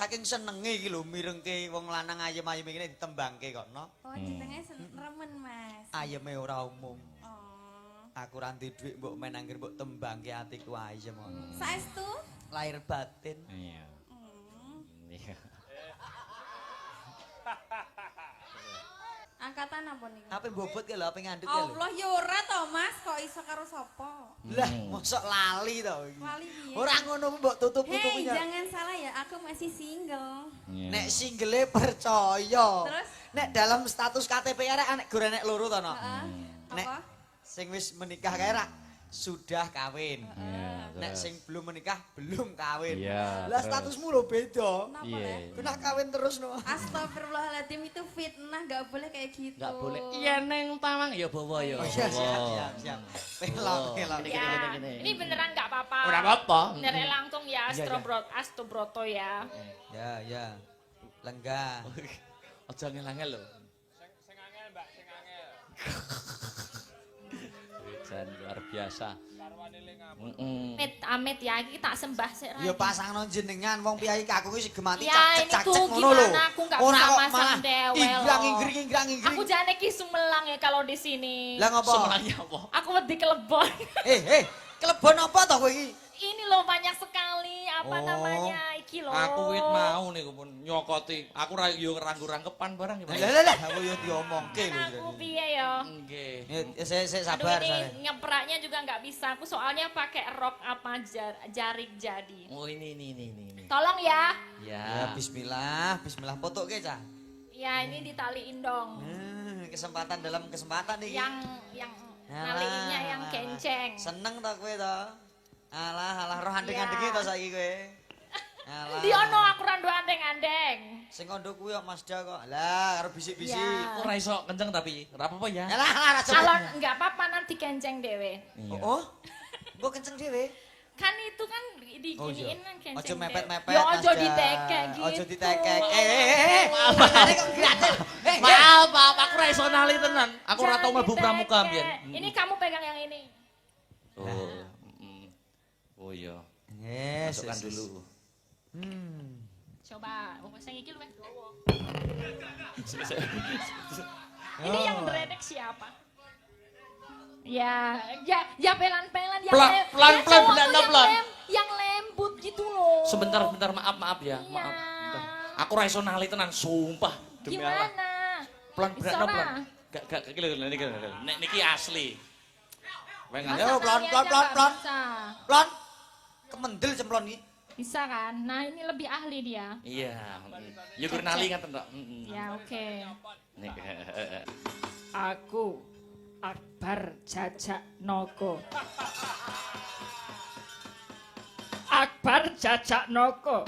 saking senenge iki lho mirengke wong lanang ayem-ayem iki ditembangke kok no. Oh, jenenge remen, Mas. Ayeme ora umum. Oh. Aku ra ndek dhuwit mbok men anggere mbok tembangke atiku ayem ngono. Saestu? Lahir batin. Iya. Iya. Angkatan apa nih? Apa bobot ke lho, apa ngandut ke lho? Allah ya ora to, Mas, kok iso karo sapa? Lah, mosok lali to iki. Lali piye? Ora ngono mbok Hei, tutup-tutupinya. jangan salah ya, aku masih single. Nek single percaya. Terus? Nek dalam status KTP arek anek gorenek loro to no. Heeh. Nek Apa? sing wis menikah kae ra sudah kawin. Nek sing belum menikah belum kawin. Iya, Lah terus. statusmu lho beda. Kenapa, Iya. Le? Kena kawin terus no. Astagfirullahaladzim, itu fitnah, gak boleh kayak gitu. Enggak boleh. Iya neng tawang ya bawa ya. Oh, iya, siap. Pelok, pelok. Gini, Ya, gini, gini. ini beneran nggak apa-apa. Ora apa-apa. Nerek langsung ya, Iya, Astrobroto ya. Ya. Lenggah. Aja ngel-ngel lho. Jan luar biasa. Amit ya, iki tak sembah sik ra. Ya pasangno jenengan wong piyayi aku ki gemati Ya, ini cacek-cacek tuh ngono lho. gimana aku nggak Ora bisa kok masang malah dewel inggrang. Aku jane ki sumelang ya kalau di sini. Lah ngopo? Semelangnya apa? Aku wedi kelebon. Kelebon apa to kowe iki? Ini loh banyak sekali apa Oh, namanya iki loh. Aku wit mau niku pun nyokoti. Aku ra yo ranggu-rangkepan barang iki. Lah, aku yo diomongke lho. Aku piye ya? Nggih. Ya, saya Aduh sabar ini saya. ngepraknya juga nggak bisa. Aku soalnya pakai rok apa jarik jadi. Oh ini. Tolong ya. Ya, Ya. bismillah fotoke cah. Ya ini ditaliin dong. Kesempatan dalam kesempatan iki. Yang naliinnya yang kenceng. Seneng to kowe to? Alah roh andeng-andeng to saiki kowe. Alah. Di ono aku randu andeng-andeng. Sing kondo kuwi kok Mazda kok. Lah, karo bisik-bisik. Ya. Ora iso kenceng tapi ora apa-apa ya. Yalah, ra Kalau nggak apa-apa nanti kenceng dewe. Iya. Oh. Mbok kenceng dhewe. Kan itu kan Oh, iya. diginiin kan kenceng. Ojo mepet-mepet. Ya ojo Mazda. ditekek gitu. Ojo ditekek. Makane kok gratis. Maaf, aku ra iso nali tenan. Aku ora tau Jangan mlebu pramuka ditekek. mbiyen. Ini kamu pegang yang ini. Oh. Oh iya. Yes. Masukkan dulu. Coba, sing iki luwih dawa. Ini yang meredek siapa? Ya pelan-pelan yang Pelan-pelan, pelan. Yang lembut gitu loh. Sebentar, maaf ya. Iya. Maaf. Bentar. Aku ra iso nali tenan, sumpah. Demi Allah. Gimana? Pelan, Bisa pelan. ora? Gak niki. Nek niki asli. Masa Yo, pelan, kali pelan, aja pelan, nggak pelan. bisa? Plon. Kemendel cemplon iki. Bisa kan? Nah ini lebih ahli dia. Iya. Yo gur nali ngaten tok. Ya oke. Niki. Aku Akbar Jajak Noko. Akbar Jajak Noko.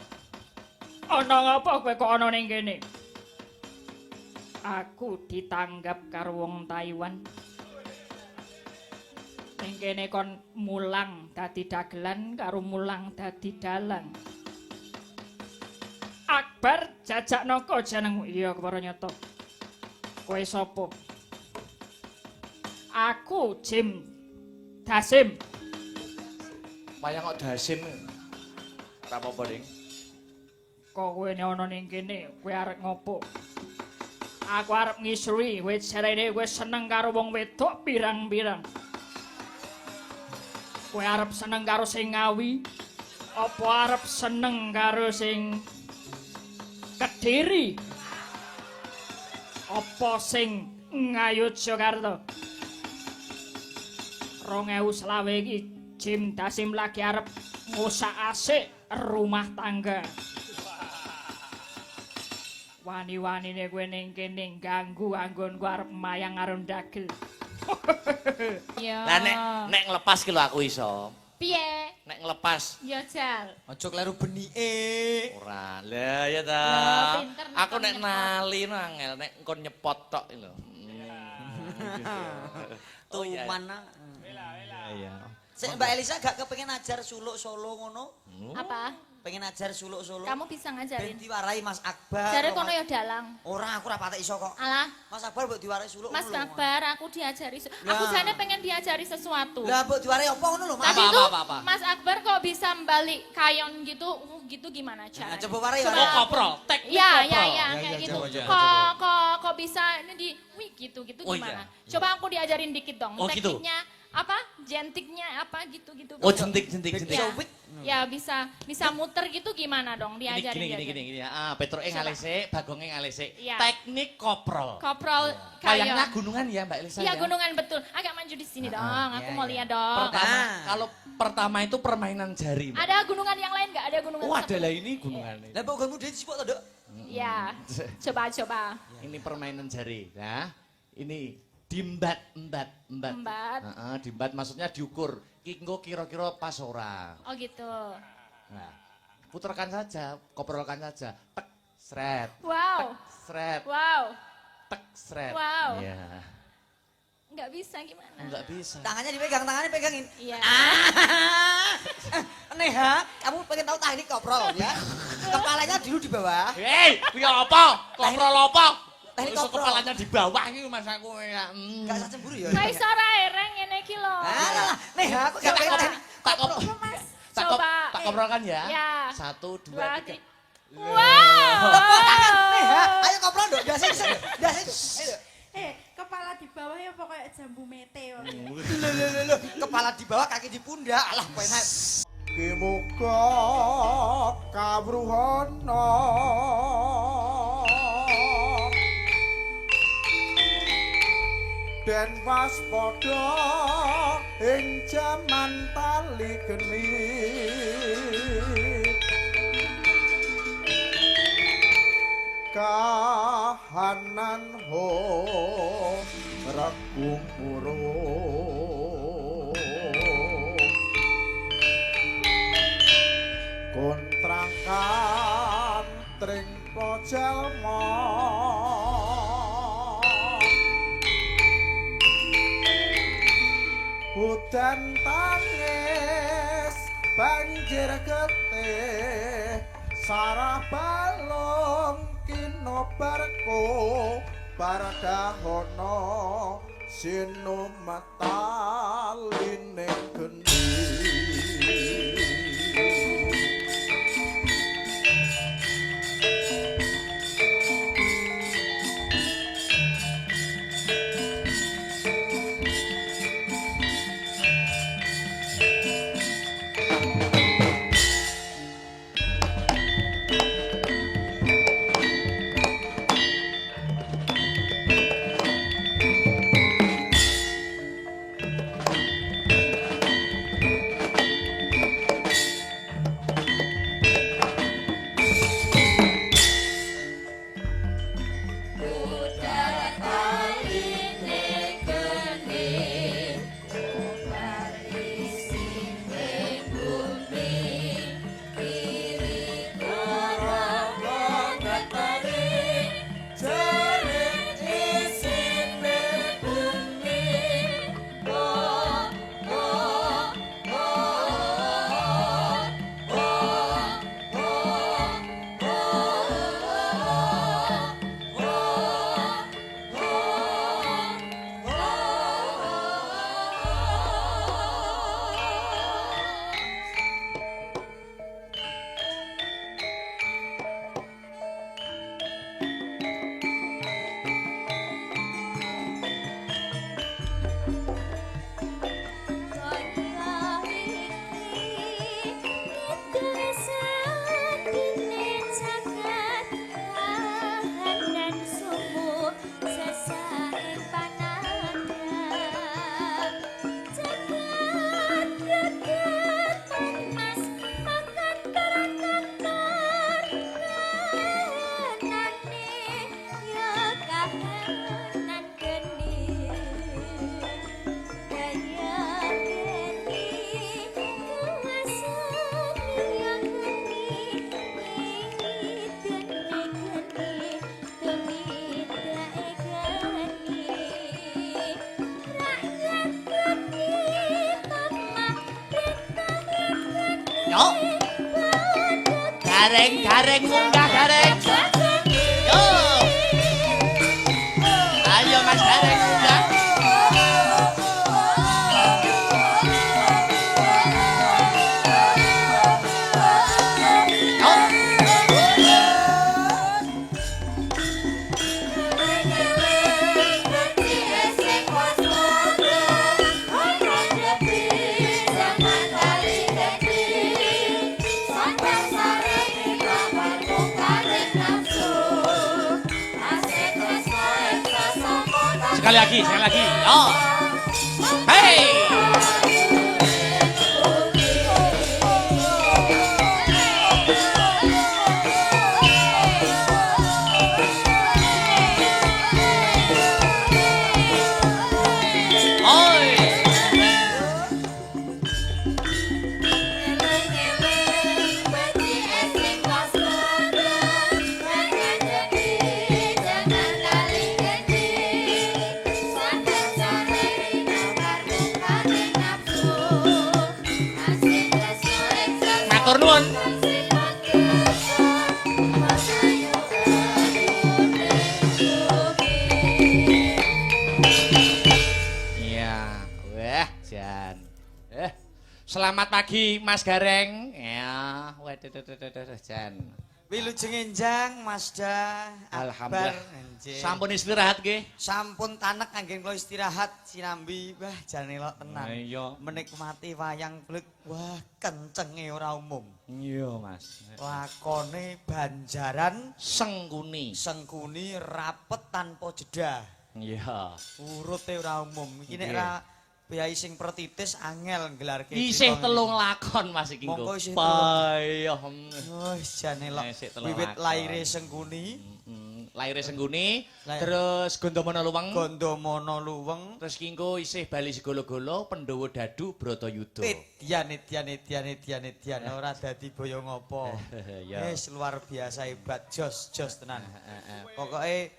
Ana ngapa kowe kok ana ning kene? Aku ditanggap karo wong Taiwan. Ning kene kon mulang dadi dagelan karo mulang dadi dalang. Akbar Jajak Noko jenengmu. Iya kepara nyoto. Kowe sapa? Aku Jim Dasim. Wayang kok dasim. Ora apa-apa, Ding. Kok kowe ana ning kene, kowe arep ngopo? Aku arep ngisuri, kowe jarene kowe seneng karo wong wedok pirang-pirang. Kowe arep seneng karo sing ngawi? Apa arep seneng karo sing Kediri? Apa sing Ngayogyakarta? 2020 iki Jim Dasim lagi arep ngusak asik rumah tangga. Wani-wanine kowe ning kene ganggu anggonku arep mayang karo ndagel. Ya. Lah nek nglepas ki lho aku iso. Piye? Nek nglepas Ya jal. Ojo kleru benike. ora. Lah ya ta. Lah, pinter nek Aku kon nek nyepot. nali no angel, nek kon nyepot tok iki lho. Tuh iya. mana? Iya. Sik Mbak Elisa gak kepengin ajar suluk solo ngono? Apa? pengen ajar suluk-suluk. Kamu bisa Ben ngajarin. diwarai Mas Akbar. Jare kono ya dalang. Ora aku ora patek iso kok. Alah, Mas Akbar mbok diwarai suluk Mas ngono lho. Akbar, aku diajari. Lah. Aku jane pengen diajari sesuatu. Lah mbok diwarai apa ngono lho, Mas? Tadi tuh Apa? Mas Akbar kok bisa balik kayon gitu, gitu gimana Nah, caranya? coba warai Coba. warai. Oh, koprol, teknik Iya, koprol. iya, Ya, kayak ya, gitu. coba. Kok bisa ini di wih gitu Oh, gimana? iya. Coba aku diajarin dikit dong. Oh, gitu. Tekniknya apa? Jentiknya apa gitu. Oh, jentik. Ya, ya bisa muter gitu gimana dong Ini diajarin. gini. Ah, Petro Coba. ngalese, Bagong ngalese. Iya. Teknik koprol. Koprol Kayaknya kayon. gunungan ya Mbak Elisa Iya ya? gunungan betul. Agak maju di sini dong. Aku iya, mau iya. lihat dong. Pertama, Ah. kalau pertama itu permainan jari. Mbak. Ada gunungan yang lain nggak? Ada gunungan Oh, satu? adalah ini gunungan. Lah mbok gamu dhewe sipok to, Dok? Ya, coba. Ini permainan jari. Nah, ini dimbat. Embat. Heeh, dimbat maksudnya diukur. Kinggo kira-kira pas ora. Oh gitu. Nah, putarkan saja, koprolkan saja. Tek, sret. Wow, Sret, wow. tek, sret. Wow. Iya. Nggak bisa gimana? Enggak bisa. Tangannya dipegang, tangannya pegangin. Iya. Neha, kamu pengen tahu teknik koprol ya? Kepalanya dulu di bawah. Hei, kuwi apa? Koprol apa? Teknik Iso koprol. kepalanya di bawah iki Mas aku ya. Gak usah cemburu ya. Kayak suara ereng ngene iki lho. Alah, Neha, aku gak pengen teknik Tak koprol. koprol. Mas, Tak coba. tak koprolkan ya. Ya. 1, 2, Dua, 3. tiga. Wow. Neha, ayo koprol dong, dasin. Ayo. Kepala di bawah ya pokoknya jambu mete. Loh, kepala di bawah, kaki di pundak. Alah, penak. Kimuga kawruhana den waspada ing jaman tali geni kahanan ho ragung murung kontrakan tring jalma hutan tangis banjir getih sarah balung kinobarko paradahono sinumatalini geni. Yo. Gareng munggah gareng. Yo. Ayo Mas Gareng munggah. Sekali lagi. Yo. Hey. Matur nuwun. Iya, wah Jan. Selamat pagi Mas Gareng. Ya, waduh Jan. Wilujeng enjang Masda. Alhamdulillah. Anjir. Sampun istirahat nggih? Sampun tanek anggen kula istirahat sinambi. Wah, jan elok tenan. Iya. Menikmati wayang kulit. Wah, kencenge ora umum. Iya, Mas. Lakone Banjaran Sengkuni. Sengkuni rapet tanpa jeda. Iya. Urute ora umum. Iki nek Nggih. ra Biayi sing pertitis angel nggelarke. Isih telung lakon Mas iki engko. Monggo isih Payah. Oh, jan elok. Isih telung Wiwit lakon. laire Sengkuni, Laire Sengkuni, Lair. terus Gondomana Luweng. Gondomana Luweng, Terus kingko isih Bali Segolo-golo, Pandhawa Dadu, Bratayuda. Dian ora dadi boyo ngopo. Ya. Wis luar biasa hebat, jos tenan. Pokoke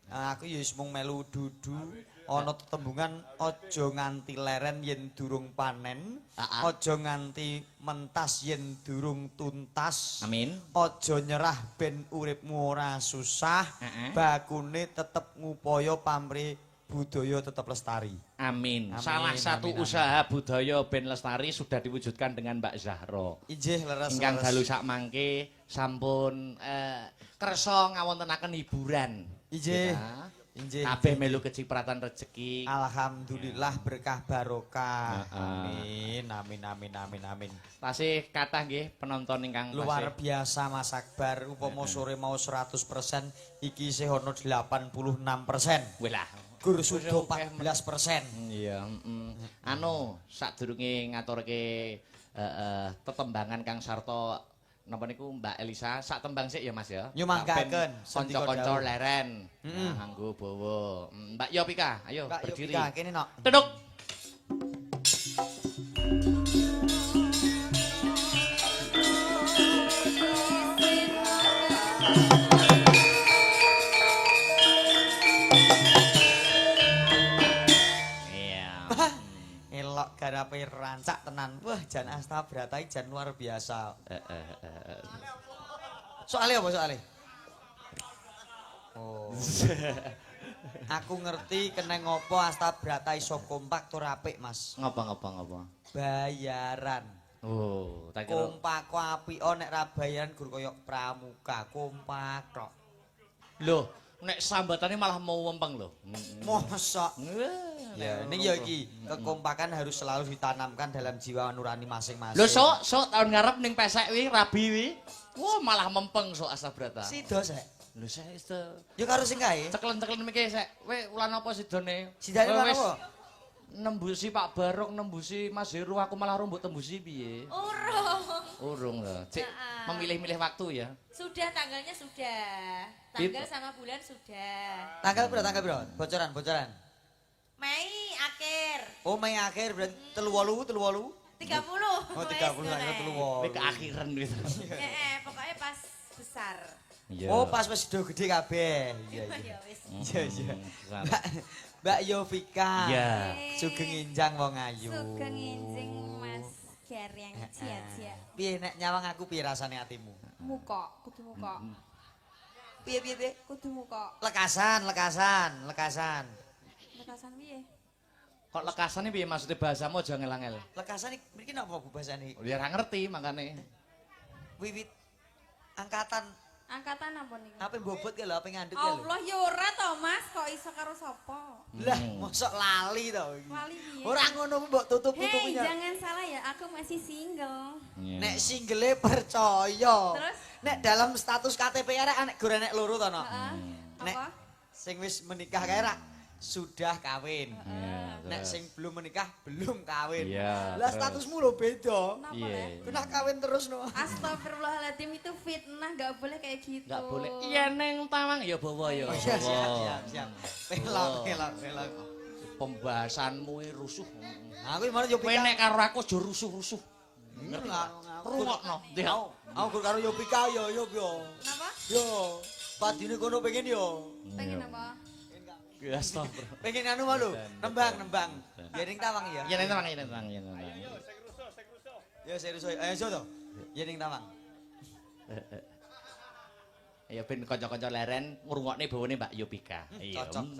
aku ya wis mung melu dudu. Ana tetembungan aja nganti leren yen durung panen, aja nganti mentas yen durung tuntas. Amin. Aja nyerah ben uripmu ora susah, bakune tetep ngupaya pamrih budaya tetep lestari. Amin. Amin, Salah satu amin, amin. usaha budaya Ben Lestari sudah diwujudkan dengan Mbak Zahro. Injih leres. Ingkang dalu sak mangke sampun kersa ngawontenaken hiburan. Injih. Ya. Injih. Kabeh melu kecipratan rejeki. Alhamdulillah berkah barokah. Heeh. Amin. Tasih kathah nggih penonton ingkang Luar tasih. biasa Mas Akbar, upama sore mau 100%, iki isih ana 86%. Welah. Gur sudo 14%. Iya, Anu, sadurunge ngaturke tetembangan Kang Sarto napa niku Mbak Elisa, sak tembang sik ya Mas ya. Nyumangkaken kanca-kanca leren. Nah, nganggo bawa. Mbak Yopika, ayo Mbak berdiri. Yopika kene nok. Duduk. Elok garape rancak tenan. Wah, jan Astabrata jan luar biasa. Soale apa soale? Oh. Aku ngerti keneng ngopo Astabrata iso kompak tur apik, Mas. Ngapa? Bayaran. Oh, tak kira. Kompak apik nek ra bayaran gur koyo pramuka, kompak tok. Loh, nek sambatane malah mau wempeng lho. Mosok. Ya, ini ya iki, kekompakan harus selalu ditanamkan dalam jiwa nurani masing-masing. Lho sok tahun ngarep ning pesek wi, rabi wi. Wah, malah mempeng sok Astabrata. Sido sek. Lho sek itu. Yo karo sing kae. Ceklen-ceklen miki sek. Kowe ulan apa sidone? Sidane Kowe ulan wis apa? Nembusi Pak Barok, nembusi Mas Heru, aku malah rombok tembusi piye? Urung lho. Cik memilih-milih waktu ya. Sudah, tanggalnya sudah. Tanggal sama bulan sudah. Tanggal berapa? Bocoran. Mei akhir. Oh, Mei akhir berarti 38. 30. Oh, 30 akhir 38. Kowe keakhiran gitu. Pokoknya pas besar. Iya. Oh, pas wis do gede kabeh. Iya. Ya wis. Iya. Mbak Yovika. Iya. Sugeng injang wong ayu. Sugeng enjing Mas Gareng cia-cia. Piye nek nyawang aku piye rasane atimu? Muka, kudu muka. Piye? Kudu muka. Lekasan. Lekasan piye? Kok lekasane piye maksudnya bahasamu aja ngel-angel. Lekasan mriki napa Bu bahasane? Ya ora ngerti makane. Wiwit angkatan Angkatan apa niku? apa bobot ke lho, apa ngandut ke lho. Allah ya ora to, Mas, kok iso karo sapa? Lah, mosok lali to iki. Lali piye? Ora ngono mbok Hei, tutup-tutupinya. jangan salah ya, aku masih single. Nek single percaya. Terus? Nek dalam status KTP arek anek gorenek loro to no. Heeh. Nek Apa? sing wis menikah kae ra sudah kawin. Iya, Nek sing belum menikah belum kawin. Iya, Lah terus. statusmu lho beda. Kenapa Iya. Le? Kena kawin terus no. Astagfirullahaladzim, itu fitnah, gak boleh kayak gitu. Enggak boleh. Iya neng tawang ya bawa ya. Oh, iya, bawa. siap. Pelok. Pembahasanmu rusuh. Aku mana yo Kowe nek karo aku aja rusuh-rusuh. ngerti Rungokno. Aku karo Yopika yo. Kenapa? Yo, padine kono pengen yo. Pengen apa? Ya astagfir. Pengen anu malu, nembang. Yening tawang ya. Ya neng tawang, ya neng tawang. Ya serius ayo to. Yening tawang. Ya ben kanca-kanca leren ngrungokne bawane Mbak Yopika. Iya. Cocok.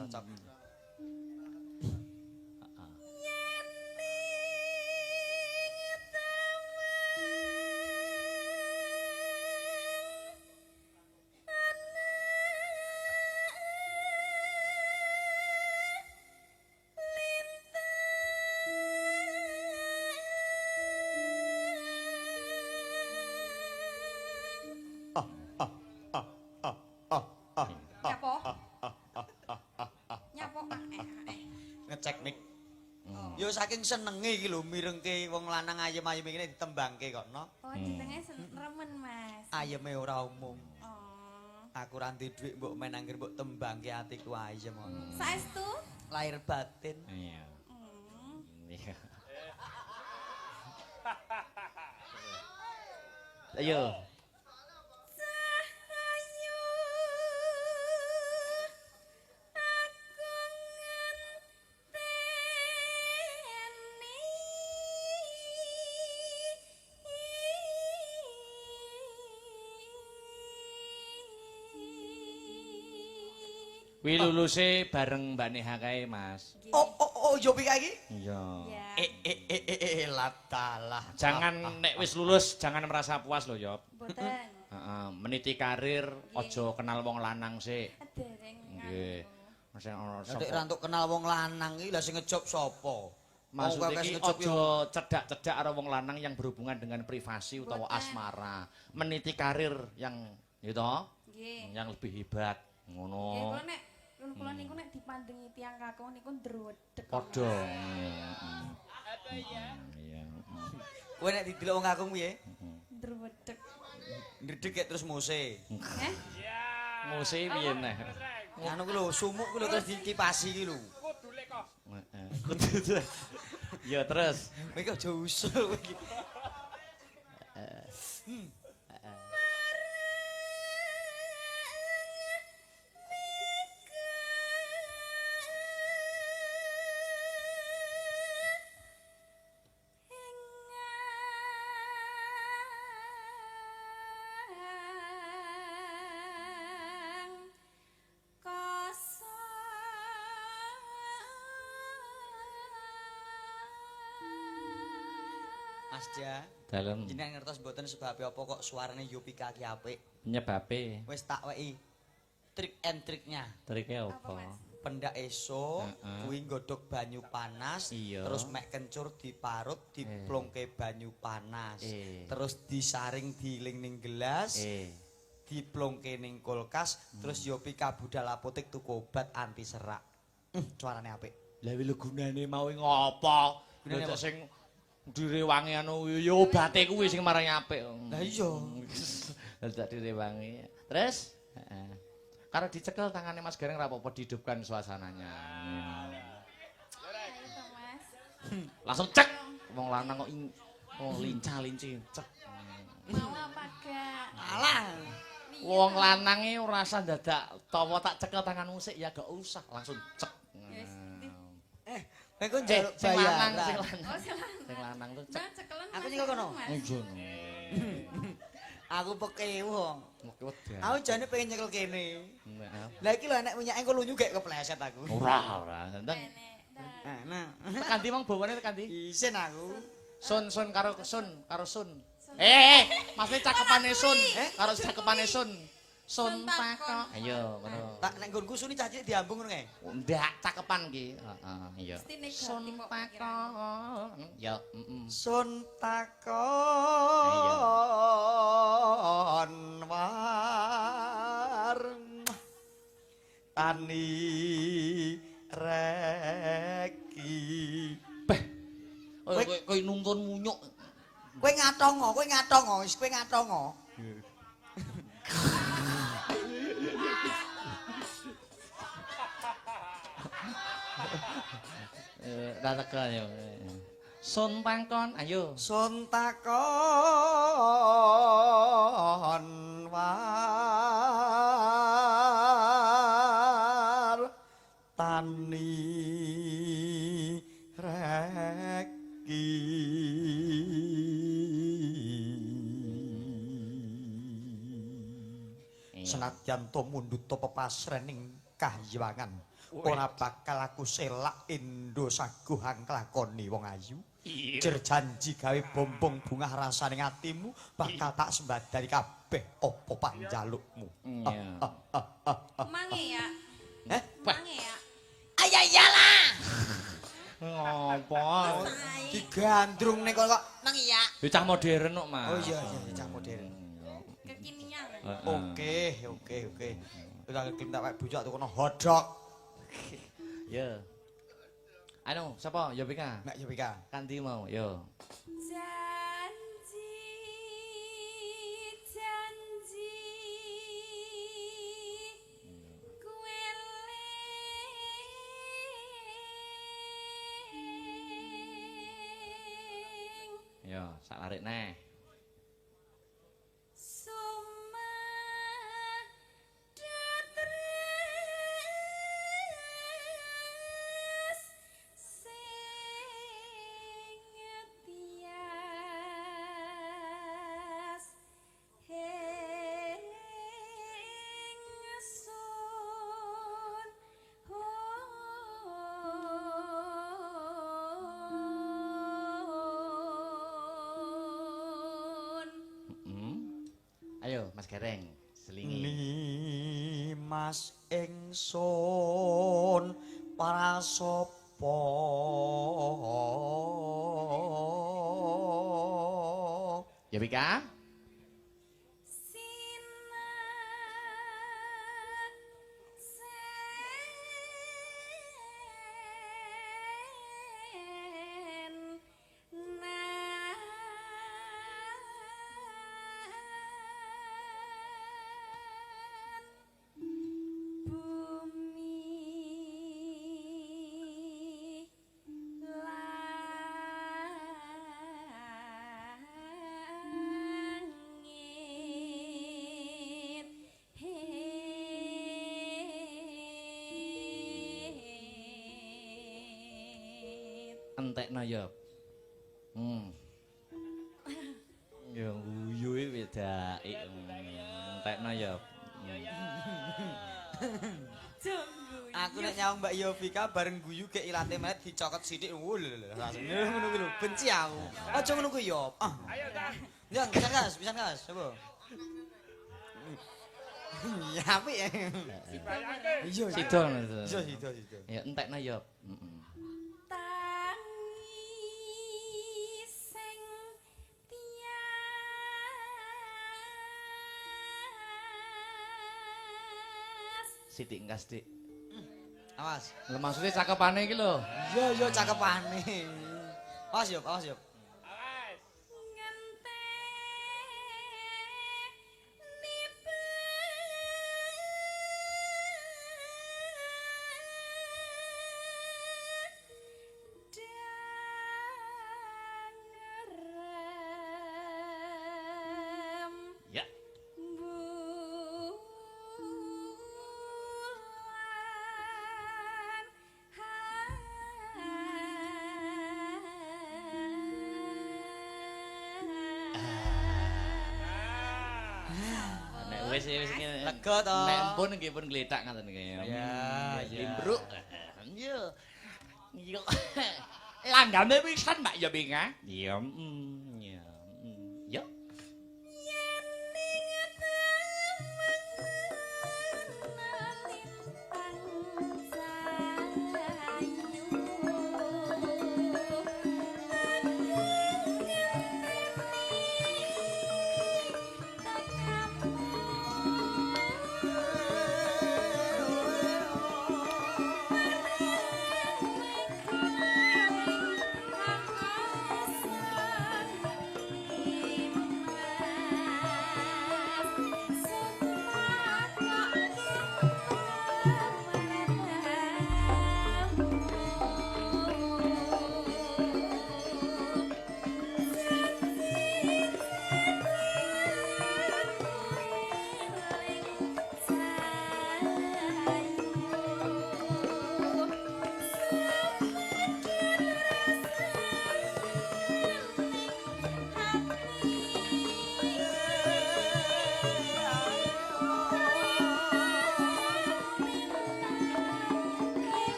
Nyapo? Nyapo? Ngecek mik. Yo saking senenge iki lho mirengke wong lanang ayem-ayem iki ditembangke kok no. Oh, jenenge remen, Mas. Ayeme ora umum. Oh. Aku ra ndek dhuwit mbok men anggere mbok tembangke atiku ayem ngono. Saestu? Lahir batin. Iya. Hmm. Iya. Ayo. Kuwi luluse bareng Mbak Neha kae, Mas. Oh, Yopika iki? Iya. Ya. Latalah. Jangan nek wis lulus jangan merasa puas lho, Yop. Boten. Heeh, meniti karir aja kenal wong lanang sik. Dereng. Nggih. Masih ana Nek ra entuk kenal wong lanang iki lha sing ngejob sapa? Maksudnya iki aja cedak-cedak karo wong lanang yang berhubungan dengan privasi utawa Boten. asmara. Meniti karir yang gitu, Nggih. yang lebih hebat. Nggih, Ngono. kula nek kula niku nek dipandhengi tiyang kakung niku ndrodeg. Padha. Iya. Kowe nek didelok wong kakung piye? Ndrodeg. Ndredeg kek terus muse. Eh? Muse piye neh? Anu ku lho, sumuk ku lho terus dikipasi iki lho. Heeh. Ya terus. Kowe kok aja usul kowe iki. Mas Ja, Dalem jenengan ngertos mboten sebabe apa kok suarane Yopika ki apik. nyebabe Wis tak weki trik and triknya. trike Apa, apa? Mas? Pendak esuk Heeh. kuwi nggodhog banyu panas, Iya. terus mek kencur diparut, diplongke banyu panas. Terus disaring diiling ning gelas, diplongke ning kulkas, terus Yopika budal apotek tuku obat anti serak. Suarane apik. Lah lho gunane mau ngopo? Gunane apa? Lha sing direwangi anu ya obate kuwi sing marai apik. Lah iya. Dadak direwangi. Terus? Heeh. Karo dicekel tangane Mas Gareng ra apa-apa dihidupkan suasananya. Ayo to, Mas. Langsung cek. Wong lanang kok wong lincah-linci cek. Mau apa gak? Alah. Wong lanange ora usah dadak tawa tak cekel tanganmu sik ya gak usah langsung cek. Yes. Kowe kok njaluk Sing lanang, bayaran. sing lanang. Oh, silakan. Sing lanang tuh cek. Nah, cekelan Aku Mas, nyekel kono. Mas. Njono. Aku peke wong. Moke wedi. Aku jane pengen nyekel kene. Heeh. Lah iki lho nek minyak engko lunyu gek kepleset aku. Ora. Ndang Nah, tekan ndi mong bawane tekan ndi? isin aku. Sun karo Sun. Maksudnya cakepane Sun, karo cakepane Sun. Sun tako. Ayo, ngono. Tak nek nggonku suni cah cilik diambung ngono kae. Ndak cakepan ki. Heeh, iya. Mesti negatif Sun kok tako. Ya, Sun takon war tani reki. Kowe nuntun munyuk. Kowe ngatongo, wis kowe ngatongo. Ra teko ayo. Sun pangkon, ayo. Sun takon war tani reki. Senadyan to mundhut to pepasrening kahyangan ora bakal aku selak endo saguhang kelakoni wong ayu. Jer janji gawe bombong bungah rasane atimu bakal tak sembadani kabeh apa panjalukmu. Mange ya. Heh? Mange ya. Ayayalah. Ngopo? Digandrung nek kok Mang iya. Cah modern kok, Mas. Oh iya cah modern. Kekinian. Oke. Udah kim tak wae bujak tukono hotdog. Ya. Anu, sapa? Yobika. Nek Yovika. Kanthi mau, yo. Janji kueling Yo, sak larik neh. Ayo, Mas Gereng, selingi. Nimas ingsun para sapa Yobika? Entekno ya. Ya guyu wedake. Entekno ya. Aku nek nyawang Mbak Yovika bareng guyu kek ilate melet dicokot sithik. Langsung ngono kuwi lho. Benci aku. Aja ngono kuwi ya. Ayo ta. Ya, bisa gas. Coba. Ya apik ya. Iya, Sido. Sido. Ya entekno ya. Sithik ngas, Dik. Awas. Lha maksude cakepane iki lho. Iya cakepane. Awas yo. Ya. wis ngene. Lega to. Nek empun nggih pun gletak ngoten nggih. Ya, Limbruk. Yo. Yo. Langgame pisan Mbak ya Bing ah. Iya. Ya. Yo.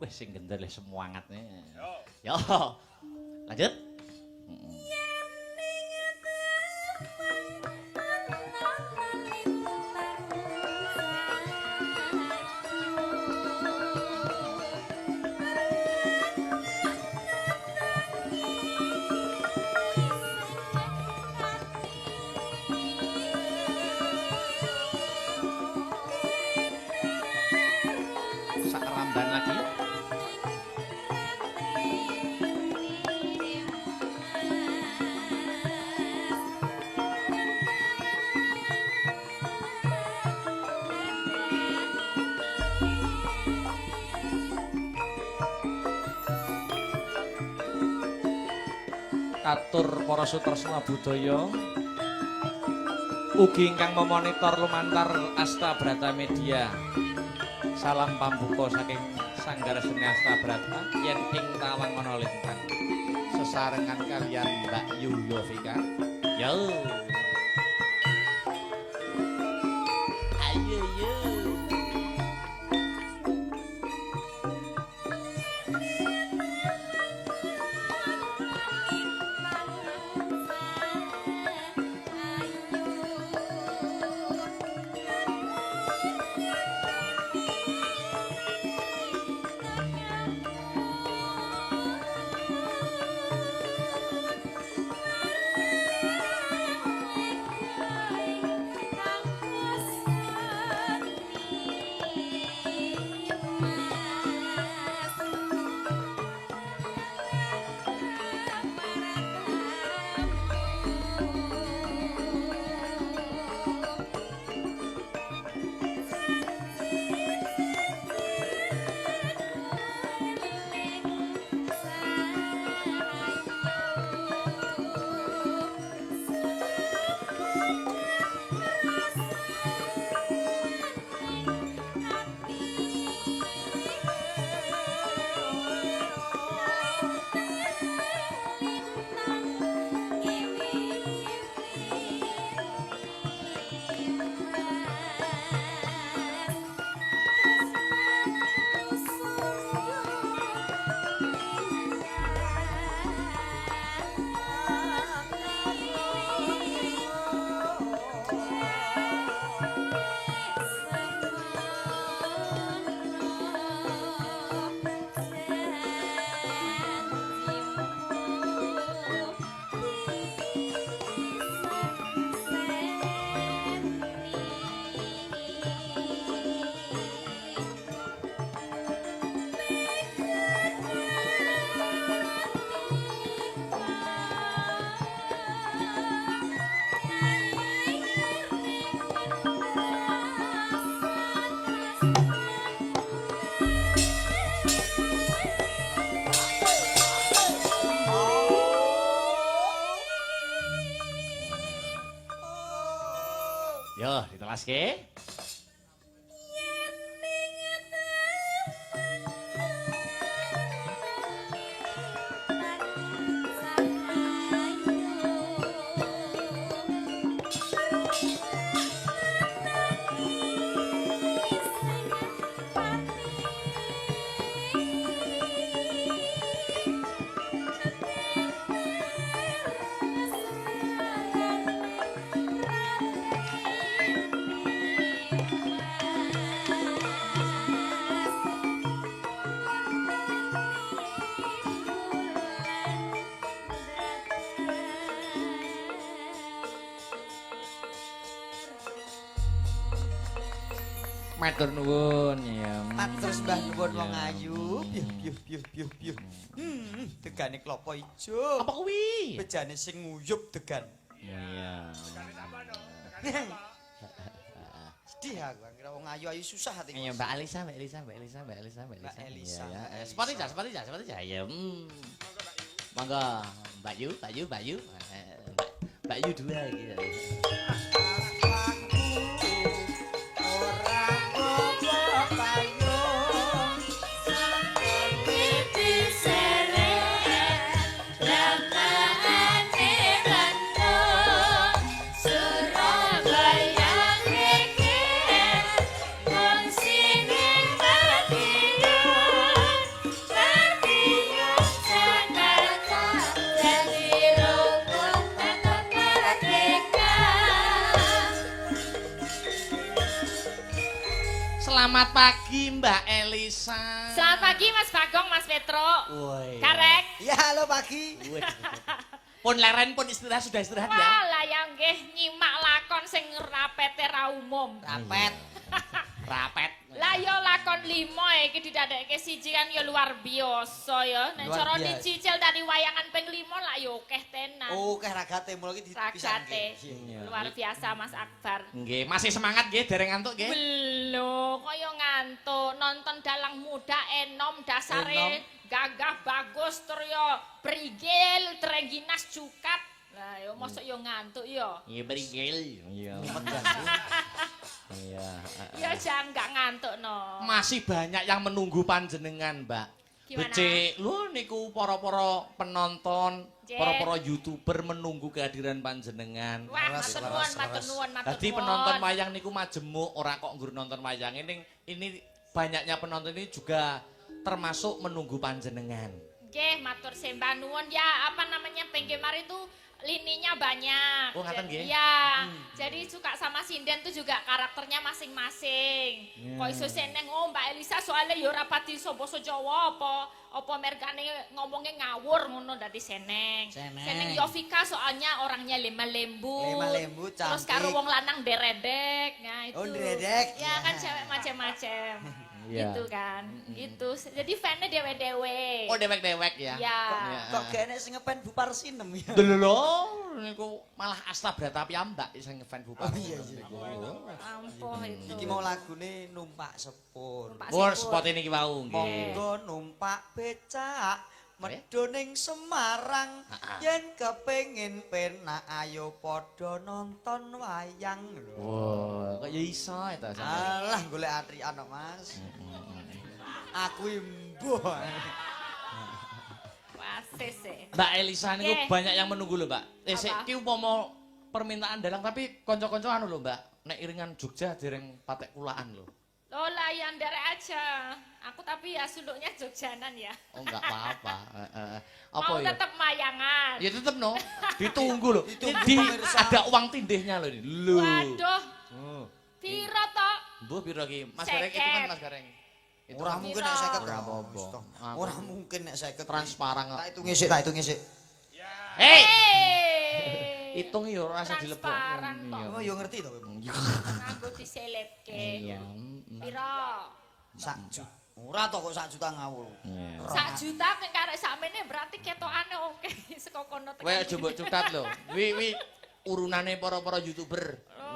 Wis sing gender le semangatnya. Yo. Lanjut. Sak ramban lagi. Katur para sutresna budaya ugi ingkang memonitor lumantar Asta Brata Media. Salam pambuka saking Sanggar Seni Asta Brata yen ing tawang ana lintang sesarengan kalian Mbak Yu Yovika. Yo. Ayo yo. Mas nggih. Matur nuwun ya. Matur sembah nuwun wong ayu. Piuh. Degane klopo ijo. Apa kuwi? Bejane sing nguyup degan. Iya. Sedih aku kira wong ayu susah hati. Iya, Mbak Elisa. Mbak Elisa. Iya, ya. Sepati aja ya. Monggo, Mbak Yu. Mbak Yu 2 gitu. Selamat pagi Mbak Elisa. Selamat pagi Mas Bagong, Mas Petro. Woi. Karek. Ya halo pagi. Pun leren pun istirahat sudah istirahat ya. Walah ya nggih nyimak lakon sing rapete ra umum. Rapet. Rapet. Lah yo lakon 5 iki didadekke siji kan yo luar biasa ya. Nek Luar cara biasa. dicicil dari wayangan ping 5 lah yo akeh tenan. Oke ragate mulo iki Ragate. Iya. Luar biasa Mas Akbar. Nggih, masih semangat nggih dereng ngantuk nggih. Belum, kaya ngantuk nonton Dalang Muda enom dasare gagah bagus tur yo brigil Trengginas Cukat. Lah yo mosok yo ngantuk yo. Iya berigil. Iya. Iya. Ya jangan gak ngantuk no. Masih banyak yang menunggu panjenengan, Mbak. Gimana? Becik, lu niku para-para penonton, Cek. para-para YouTuber menunggu kehadiran panjenengan. Wah, matur nuwun. Tadi penonton wayang niku majemuk, ora kok nggur nonton wayang ini banyaknya penonton ini juga termasuk menunggu panjenengan. Nggih, matur sembah nuwun ya. Apa namanya penggemar itu lininya banyak. Oh, ngaten nggih? Iya. Jadi suka sama sinden tuh juga karakternya masing-masing. Kok iso seneng Mbak Elisa soalnya ya ora pati basa Jawa apa mergane ngomongnya ngawur ngono dadi seneng. Seneng Yovika soalnya orangnya lemah lembut. Terus karo wong lanang deredek. Nah, itu. Oh, deredek. Ya kan cewek macam-macam. Iya. Gitu kan. Gitu. Jadi fan-nya dewe-dewe. Oh, dewek-dewek ya. Iya. Kok gak enek sing ngepen Bupar Sinem ya. Lho, niku malah Asta Brata piyambak sing ngefan Bupati. Oh, iya. Ampuh itu. Iki mau lagune numpak sepur. Wah, spot ini ki wau nggih. Monggo numpak becak medhoning Semarang yen kepengin penak ayo padha nonton wayang lho. Wah, kok ya iso eta sampeyan. Alah golek atrian kok Mas. Aku imbuh. Wasis e. Mbak Elisa niku Nggih. banyak yang menunggu lho, Mbak. Sik Apa? ki umpama permintaan dalang tapi kanca-kanca anu lho, Mbak. Nek iringan Jogja dereng patek kulaan lho. Lola yang derek aja. Aku tapi ya suluknya Jogjanan ya. Oh, enggak apa-apa. Apa Mau ya? tetap mayangan. Ya tetep no. Ditunggu loh. Ditunggu, Di pemirsa. ada uang tindihnya loh ini. Loh. Waduh, Oh. piro toh? Mbah piro ki? Mas Gareng itu kan Mas Gareng. Itu Ora kan mungkin nek 50. Ora apa-apa. Ora mungkin nek 50. transparan. Tak hitung isik. Hei, Hey. hitung yo ora usah dilepok. Transparan kok. Iya. Oh yo ngerti to. Aku diselepke. Iya. Piro? Sak juta. Ora to kok 1 juta ngawur. Iya. 1 juta nek karek sakmene berarti ketokane oke saka kono tekan. Kowe aja mbok cutat lho. Wi urunane para-para YouTuber.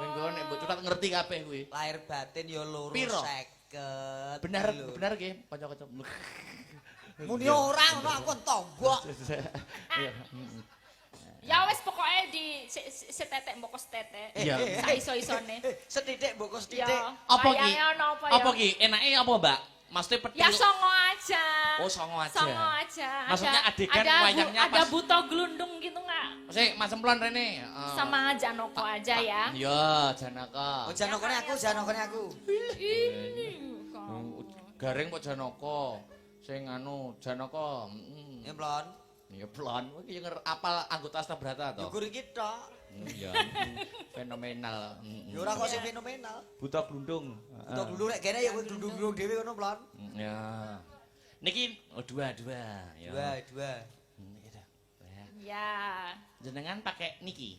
Mengko nek mbok cutat ngerti kabeh kuwi. Lahir batin yo loro Piro? 50. Bener nggih kanca-kanca. Muni ora ngono aku tombok. Iya. Ya wis pokoke di setetek mbok setetek. Iya. Sak iso-isone. Setitik mbok Ya. setitik. Apa ki? Wayange ono apa ya? Apa ki? Enake apa, Mbak? Maksudnya petil. Ya songo aja. Oh, songo aja. Songo aja. Maksudnya adegan wayangnya ada pas- buto glundung gitu nggak? Sik, Mas Semplon rene. Sama Janoko aja ya. Iya, Janaka. Oh janokone aku. Ini Garing kok Janaka. Sing anu Janaka. Ya plon. Ya pelan, iki apal anggota Astabrata to. Yukur iki tok. Iya. Fenomenal. Ya ora kok sing fenomenal. Buta glundung. Untuk dulu nek kene ya duduk-duduk dhewe ngono plon. Ya. Niki dua. Ya. Dua. Niki dah. Ya. Ya. Jenengan pakai niki.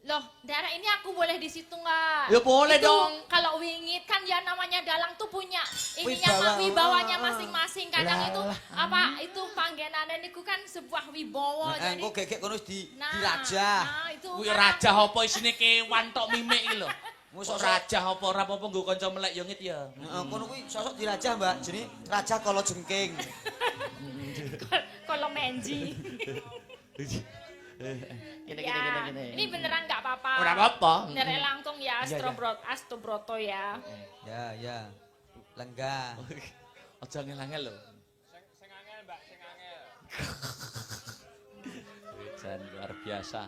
Loh, daerah ini aku boleh di situ nggak? Ya boleh Itu, dong. Kalau wingit kan ya namanya dalang tuh punya Wibawa. wibawanya masing-masing. Kadang itu apa itu panggenane niku kan sebuah wibawa. Nah, Jadi engko gegek kono di nah, raja. Nah, itu Kuwi kan- raja apa isine kewan tok mimik iki lho. Mosok Raja apa ora apa-apa nggo kanca melek yo ngit ya. Heeh, kono kuwi sosok di raja, Mbak. Jenenge Raja Kala Jengking. kalau menji. Gini. Ini beneran nggak apa-apa. Ora apa-apa. Nerek langsung ya Iya, Astobroto ya. Ya. Lenggah. Aja ngel-ngel lho. Jan luar biasa.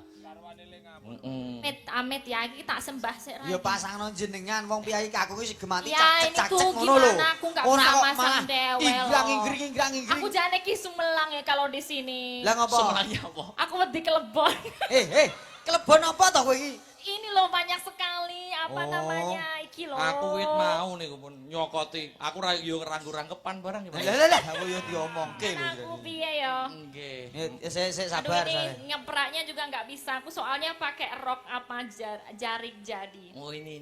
Amit ya, iki tak sembah sik Rai. Ya pasangno jenengan wong piyayi kaku kuwi gemati Ya, ini cacek tuh ngono lho. gimana aku nggak Ora bisa kok masang malah dewel inggrang. Aku jane ki sumelang ya kalau di sini. Lah ngopo? Semelangnya apa? Aku wedi kelebon. Kelebon apa to kowe iki? Ini loh banyak sekali apa Oh. namanya iki loh. Aku wit mau niku pun nyokoti. Aku ra yo ranggu-rangkepan barang ya. Pak. Lah aku yo diomongke lho. Aku piye ya? Nggih. Saya Aduh sabar ini saya. ngepraknya juga nggak bisa. Aku soalnya pakai rok apa jarik jadi. Oh ini.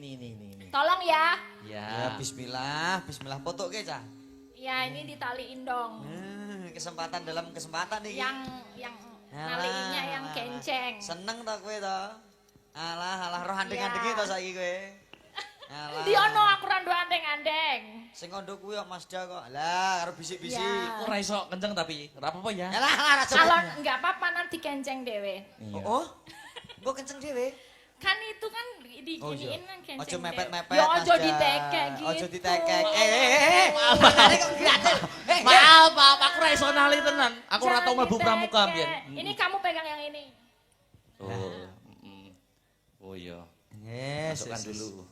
Tolong ya. Ya Ya. bismillah potoke cah. Ya ini ditaliin dong. Kesempatan dalam kesempatan iki. Yang naliinnya yang kenceng. Seneng to kowe to? Alah roh andeng-andengi to saiki kowe. Alah. Di ono aku randu andeng-andeng. Sing kondo kuwi kok Mazda kok. Lah karo bisik-bisik. Ya. Aku ra iso kenceng tapi ora apa-apa ya. Alah ora Kalau nggak apa-apa nanti kenceng dewe. Iya. Oh. Mbok kenceng dhewe. Kan itu kan diginiin kan kenceng. Ojo dewe. mepet-mepet. Ya ojo Mazda. ditekek gitu. Ojo ditekek. Makane kok gratis. Maaf, aku ra iso nali tenan. Aku ora tau Jangan mlebu pramuka ditekek. mbiyen. Ini kamu pegang yang ini. Oh. Oh iya. Yes. Masukkan dulu.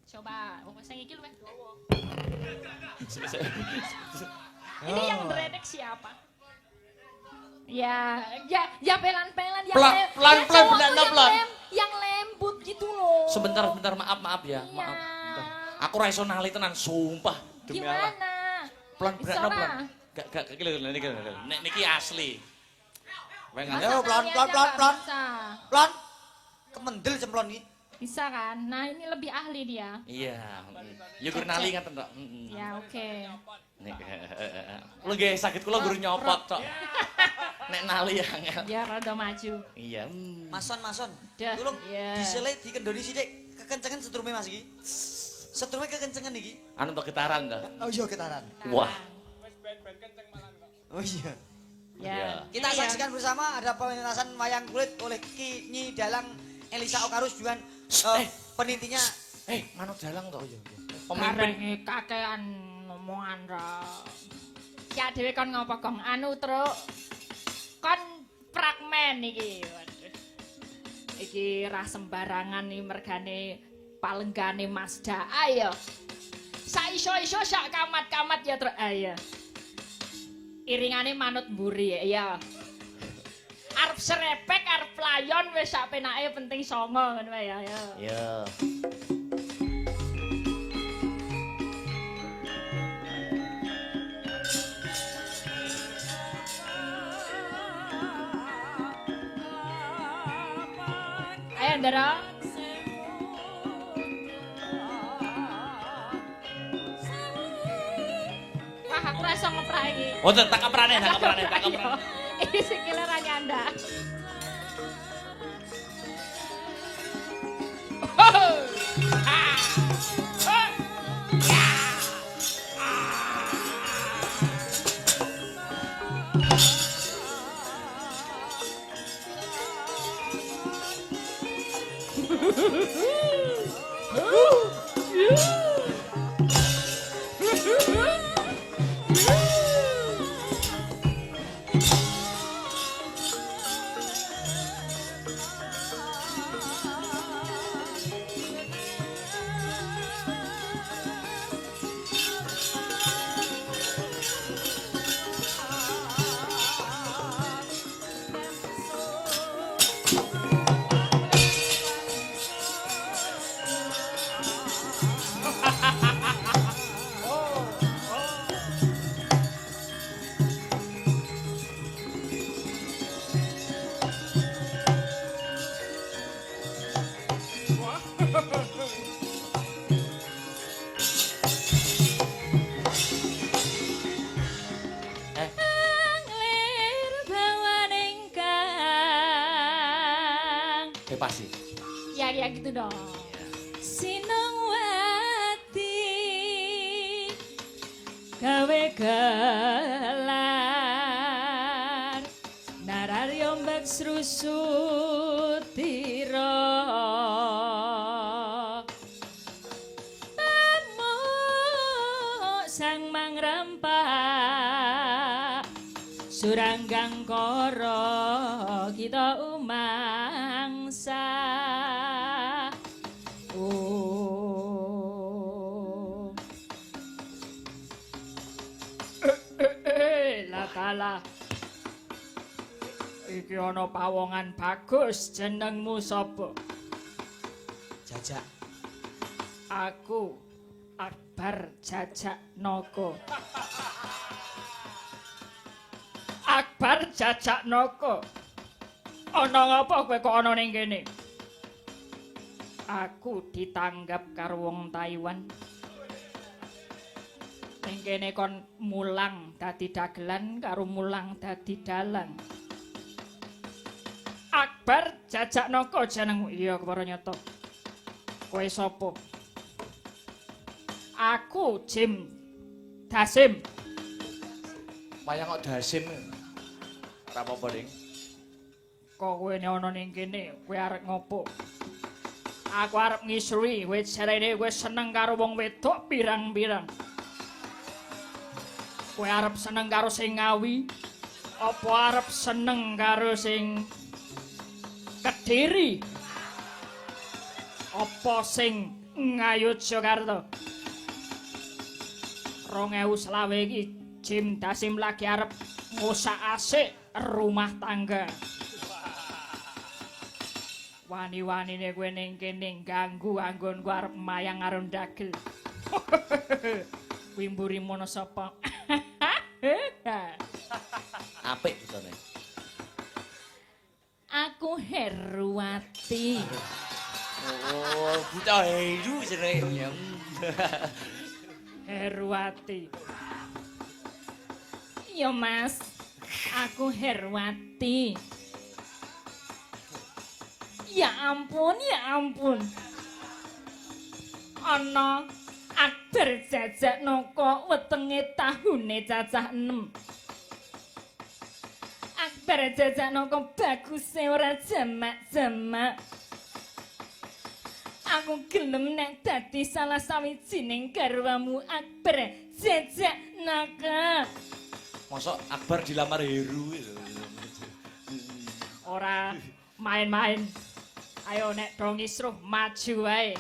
Coba, sing iki luwih dawa. Ini yang meredek siapa? Ya pelan-pelan yang Pelan-pelan, cowok benar, tuh pelan. yang lembut gitu loh. Sebentar, maaf ya. Iya. Maaf. Bentar. Aku ra iso nali tenan, sumpah. Demi Allah. Gimana? Pelan Bisa pelan. lah. Gak niki. Nek niki asli. Weng Masa Yo, pelan, kali pelan, aja pelan, nggak pelan. bisa? Plon. Kemendel cemplon iki. Bisa kan? Nah ini lebih ahli dia. Iya. Ya gur nali kan tok. Ya oke. Nek lu nggih sakit kula guru nyopot tok. Nek nali ya. Ya rada maju. Iya. Mason. Dah, Tolong iya. disele dikendoni sithik. Kekencengan setrume Mas iki. Setrume kekencengan iki. Anu tok getaran ta. Oh iya getaran. Wah. Oh iya. Ya. Kita Ini saksikan bersama ada pementasan wayang kulit oleh Ki Nyi Dalang Elisa Okarus juga penintinya. Manut dalang tok. Pemimpin kakean ngomongan ra. Ya dhewe kon ngopo gong anu truk. Kon fragmen iki. Waduh. Iki ra sembarangan nih mergane palenggane Mazda. Ayo. Sak iso-iso sak kamat-kamat ya truk. Ayo. Iringane manut mburi ya. Arep serepek, arep layon wis sak penake penting songo ngono wae ya. Ya. Ayo Ndara. Wah, aku rasa ngeprak iki. Oh, tak keprane. Iki sikile ra nyanda. Pasti. Ya gitu dong. Sinengwati gawe gelar nararyo mbak srusutira tamu sang mangrempak suranggang koro kita umangsa Lakala iki ana pawongan bagus jenengmu sapa? Jajak. Aku Akbar Jajak Noko. Akbar Jajak Noko. Ana ngapa kowe kok ana ning kene? Aku ditanggap karo wong Taiwan. Ning kene kon mulang dadi dagelan karo mulang dadi dalang. Akbar Jajak Noko jenengmu. Iya kepara nyata. Kowe sapa? Aku Jim Dasim. Wayang kok Dasim. Ora apa-apa, Ding. Kok kowe ana ning kene, kowe arep ngopo? Aku arep ngisuri, kowe jarene kowe seneng karo wong wedok pirang-pirang. Kowe arep seneng karo sing ngawi? Apa arep seneng karo sing Kediri? Apa sing Ngayogyakarta? 2025 iki Jim Dasim lagi arep ngosak asik rumah tangga. Wani-wanine kowe ning kene ganggu anggonku arep mayang karo ndagel. Kuwi mburi mono sapa? Apik busane. Aku Herwati. Oh, buta Heru jenenge. Herwati. Yo Mas, aku Herwati. Ya ampun, ya ampun. Ana Akbar Jajak Noko wetenge tahune cacah 6. Akbar Jajak Noko baguse ora jamak-jamak. Aku gelem nek dadi salah sawijining garwamu Akbar Jajak Noko. Mosok Akbar dilamar Heru lho. Ora main-main. Ayo nek do ngisruh maju wae.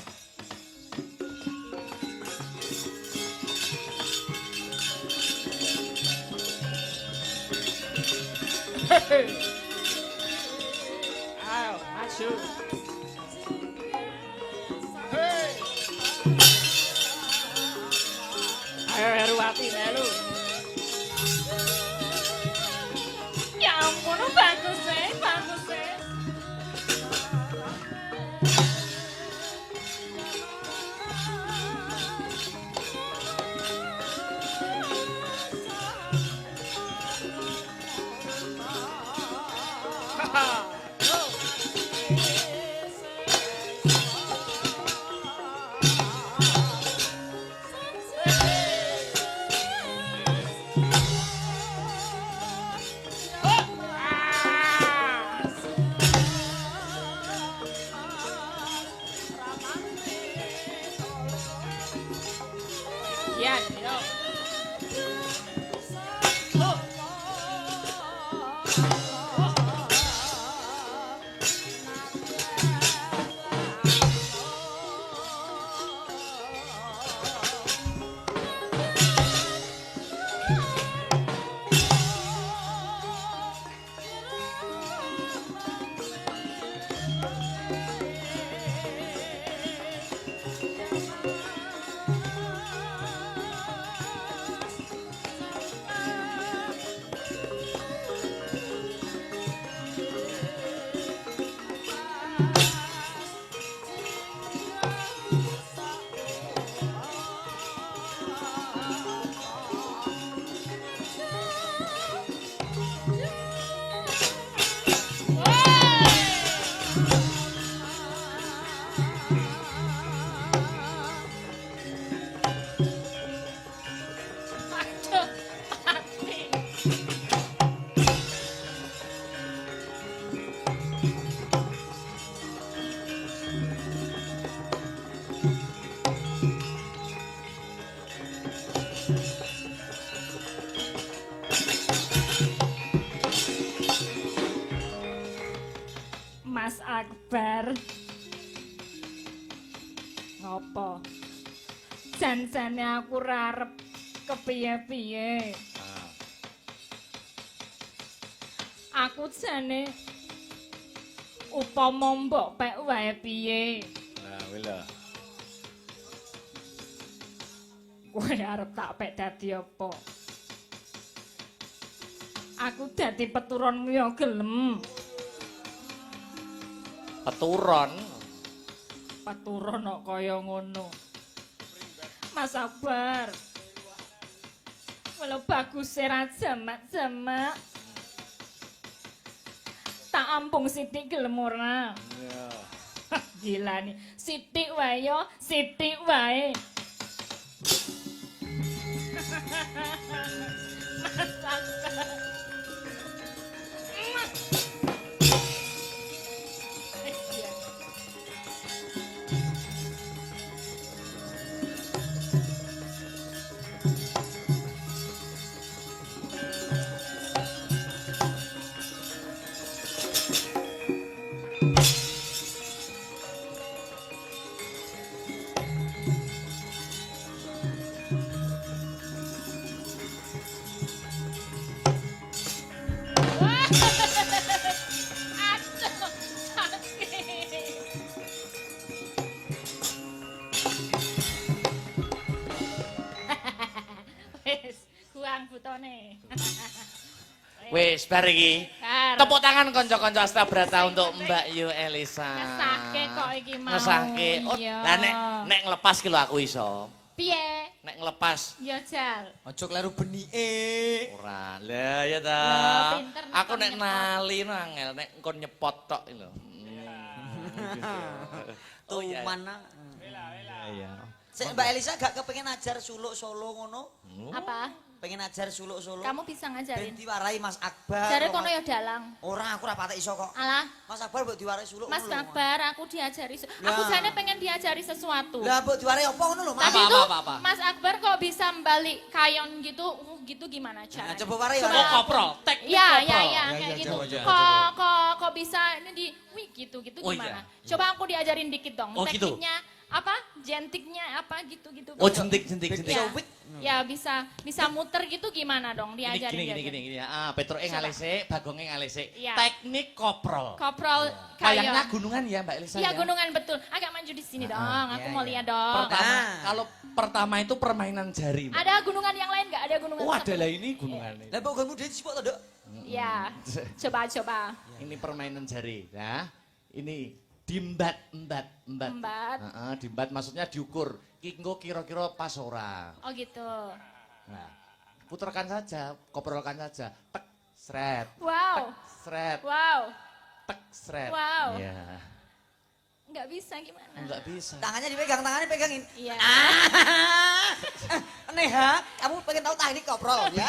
Ayo maju. Ayo Herwati melu. Ya ampun bagus bagus. Mas Akbar. Ngopo? Jan-jane aku ora arep kepiye-piye. Aku jane upama mbok pek wae piye. Nah, wela. Kowe arep tak pek dadi apa? Aku dadi peturonmu ya gelem. Peturon. Peturon kok kaya ngono. Mas Akbar. Walau bagus ra jamak-jamak. Tak ampung sithik gelem ora. Gila nih. Sithik wae yo, sithik wae. Mas Akbar. Wis bar iki. Bar. Tepuk tangan kanca-kanca Astabrata untuk Mbak Yu Elisa. Ngesake kok iki mau. Ngesake. Oh, Iya. lah nek ngelepas ki lho aku iso. Piye? Nek ngelepas Ya jal. Ojo kleru benike. ora. Lah ya ta. Lah, pinter nek Aku kon nek nyepot. nali no angel nek kon nyepot tok iki lho. Oh, iya. Mana? Iya. Sik Mbak Elisa gak kepengin ajar suluk solo ngono? Apa? Pengen ajar suluk solo? Kamu bisa Ben ngajarin? diwarai Mas Akbar. Jare kono ya dalang. Ora, aku ora patek iso kok. Alah, Mas Akbar mbok diwarai suluk Mas ngono lho. Akbar, aku diajari. Aku Lah. jane pengen diajari sesuatu. Lah mbok diwarai apa ngono lho, Mas? Tadi Apa, tuh apa, apa? Mas Akbar kok bisa balik kayon gitu, gitu gimana Nah, caranya? coba warai Coba. warai. Oh, koprol, teknik Ya, koprol. ya, ya, Ya, kayak ya, gitu. coba. Kok bisa ini di, wih gitu Oh, gimana? iya. Coba aku diajarin dikit dong. Oh, gitu. Tekniknya apa? Jentiknya apa gitu. Oh, jentik. Ya, ya bisa muter gitu gimana dong Ini diajarin. gini. Ah, Petro ngalese, Bagongnya ngalese. Iya. Teknik koprol. Koprol Kayaknya kayon. gunungan ya Mbak Elisa Iya ya? gunungan betul. Agak maju di sini dong. Aku iya, mau iya. lihat dong. Pertama, Ah. kalau pertama itu permainan jari. Mbak. Ada gunungan yang lain nggak? Ada gunungan Oh, satu? adalah ini gunungan ini. Lah mbok gonmu dhewe disipuk to, Dok? Ya, coba. Ini permainan jari, ya. Ini dimbat. Embat. Heeh, dimbat maksudnya diukur. Kinggo kira-kira pas ora. Oh gitu. Nah, putarkan saja, koprolkan saja. Tek, sret. Wow, Sret, wow. tek, sret. Wow. Iya. Nggak bisa gimana? Enggak bisa. Tangannya dipegang, tangannya pegangin. Iya. Neha, kamu pengen tahu teknik koprol ya?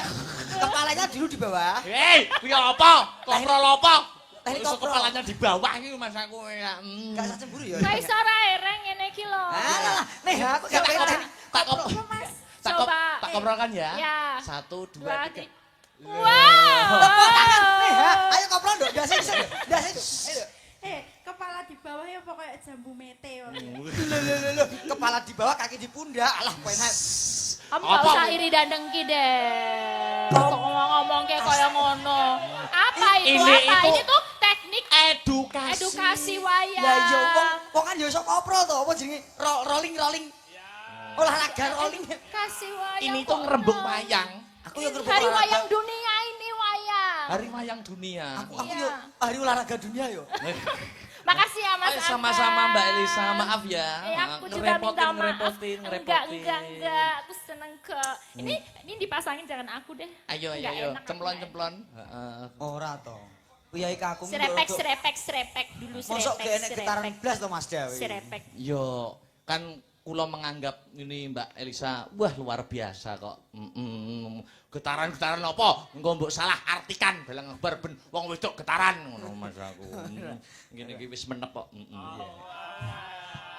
Kepalanya dulu di bawah. Hei, kuwi apa? Koprol apa? Teknik Iso koprol. kepalanya di bawah iki Mas aku ya. Gak usah cemburu ya. Kayak suara ereng ngene iki lho. Alah, Neha, aku gak pengen teknik Tak koprol. kop. Mas, Tak coba. tak koprolkan ya. Ya. 1 2 Dua, 3. tiga. Wow. Neha, ayo koprol dok, dasin. Ayo. Kepala di bawah ya pokoknya jambu mete. Loh, kepala di bawah, kaki di pundak. Alah, penak. Kamu gak Apa? usah iri dan dengki deh. Kok ngomong-ngomong kayak kaya ngono. Apa itu? Ini Apa? itu- Ini tuh teknik Edukasi. edukasi wayang. Lah iya, wong kan ya iso koprol to, apa jenenge? Rolling. Olahraga rolling. Kasih wayang. Ini tuh kok ngerembug no. wayang. Aku ya ngerembug Hari olahraga. wayang dunia ini wayang. Hari wayang dunia. Aku Iya. yo hari olahraga dunia yo. Makasih ya Mas Akbar. Sama-sama Mbak Elisa, maaf ya. Aku juga minta maaf. ngerepotin. Enggak. Aku seneng kok. Ini dipasangin jangan aku deh. Ayo, Nggak enak aku cemplon. Heeh. Ora to. Kuyai kakung Serepek dulu Mosok serepek. gak enek getaran blas to Mas Dawi. Serepek. Yo, kan kula menganggap ini Mbak Elisa wah luar biasa kok. Getaran-getaran apa? Engko mbok salah artikan dalang kabar ben wong wedok getaran ngono Mas aku. Ngene iki wis menep kok.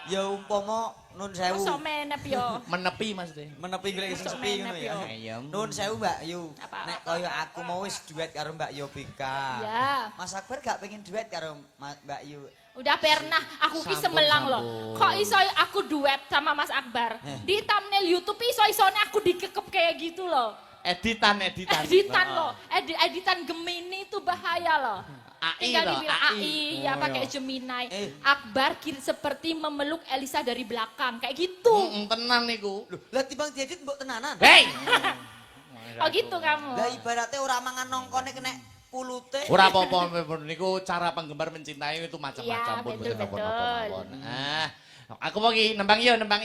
Ya umpama nun sewu. Mosok menep yo. Menepi maksudnya. Menepi golek sing sepi ngono ya. Iya. Nun sewu Mbak Yu. Apa? Nek kaya aku mau wis duet karo Mbak Yobika. Ya. Mas Akbar gak pengen duet karo Mbak Yu. Udah pernah aku ki Sampun, semelang loh. sampun. Kok iso aku duet sama Mas Akbar? Di thumbnail YouTube iso-isone aku dikekep kayak gitu loh. Editan. Editan loh. Editan Gemini itu bahaya loh. AI Tinggal loh, dibilang AI. AI, ya Oh, pakai iya. Gemini. Eh. Akbar seperti memeluk Elisa dari belakang kayak gitu. Tenan niku. Loh, lah timbang diedit mbok tenanan. Hei. Oh gitu kamu. Lah ibaratnya ora mangan nongkone kena pulute. Ora apa-apa niku cara penggemar mencintai itu macam-macam Iya, pun betul, mboten betul. apa-apa mawon. Aku mau ki nembang yo. Oh, nembang.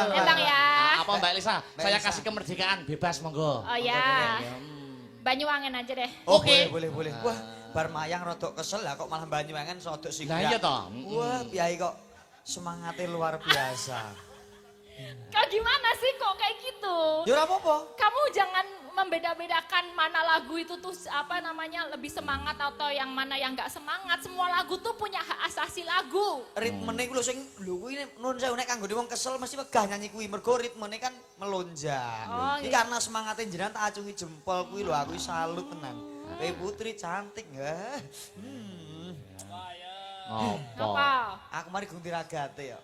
Nembang ya. Apa Mbak Elisa? Mbak Saya Elisa. kasih kemerdekaan bebas monggo. Oh ya. Banyuwangen aja deh. Oh, Oke. boleh. Wah, bar mayang rodok kesel lah kok malah Banyuwangen rodok sing. Lah iya toh. Wah, piyai kok semangatnya luar biasa. Kau gimana sih kok kayak gitu? Ya ora apa-apa. Kamu jangan membeda-bedakan mana lagu itu tuh apa namanya lebih semangat atau yang mana yang nggak semangat. Semua lagu tuh punya hak asasi lagu. Ritmene ku lho sing lho kuwi nun sewu nek kanggo wong kesel mesti wegah nyanyi kuwi mergo ritmene kan melonjak. Oh, Iki iya. karena semangatnya jenengan tak acungi jempol kuwi lho aku salut tenan. Putri cantik ya. Apa? Apa? Aku mari gunti ragate ya.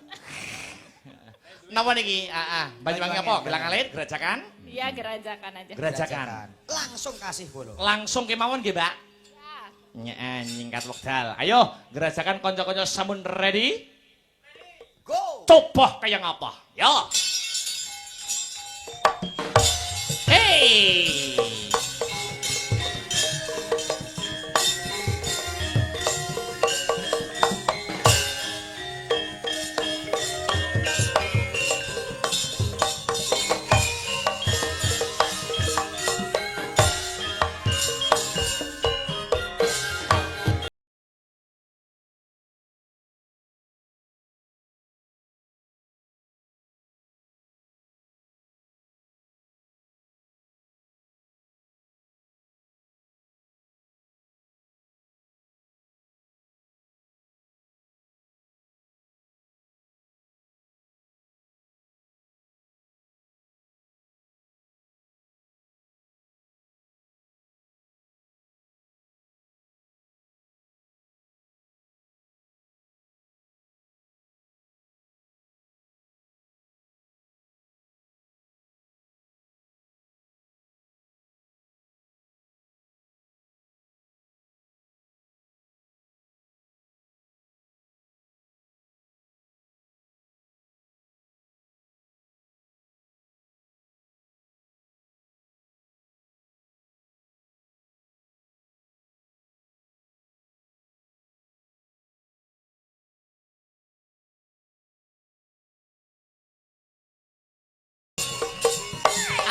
Napa niki? Banyuwangi apa? Banyuwangi. Gelang alit, gerajakan? Iya gerajakan aja. Gerajakan. Langsung kasih bolo. Langsung kemawon nggih, Mbak. Ya. Nyingkat wekdal. Ayo, gerajakan kanca-kanca sampun ready? Go. Coba kayak ngapa? Ya. Hey.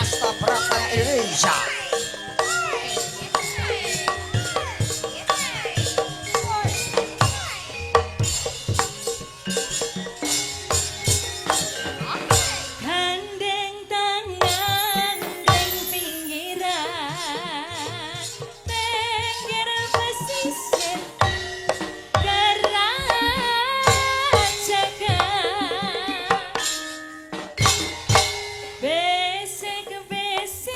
Asta Prata Indonesia. Gandeng tangan ning pinggiran pinggir pesisir Gerajakan besek-besek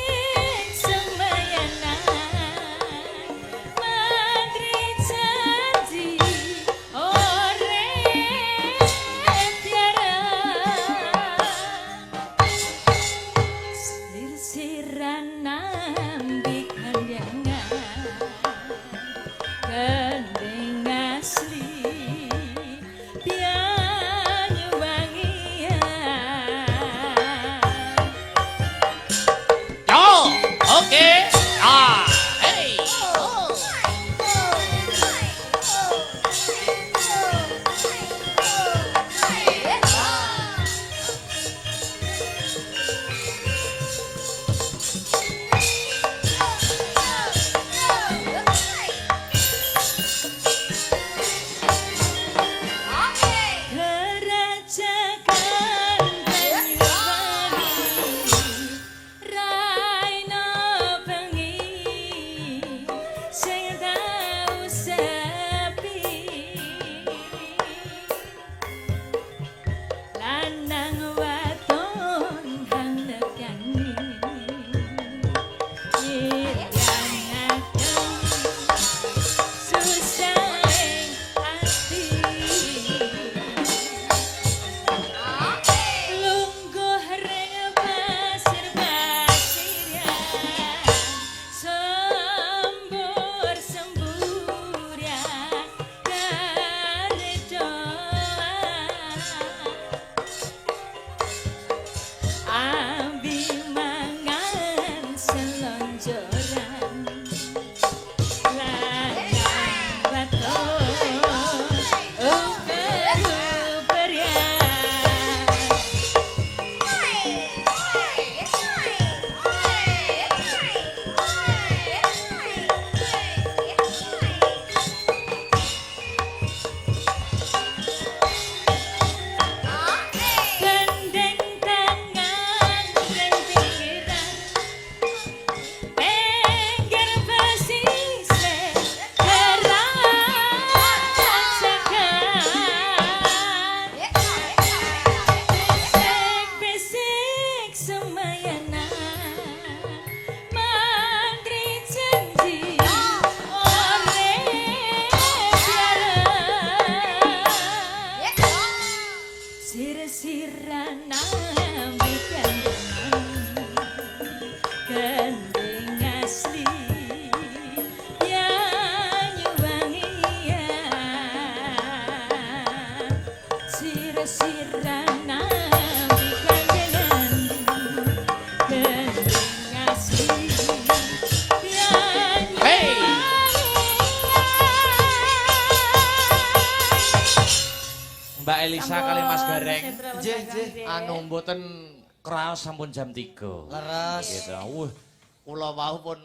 Elisa kali Mas Gareng. Nggih, nggih. Anu mboten kraos sampun jam 3. Leres. Gitu. Kula wau pun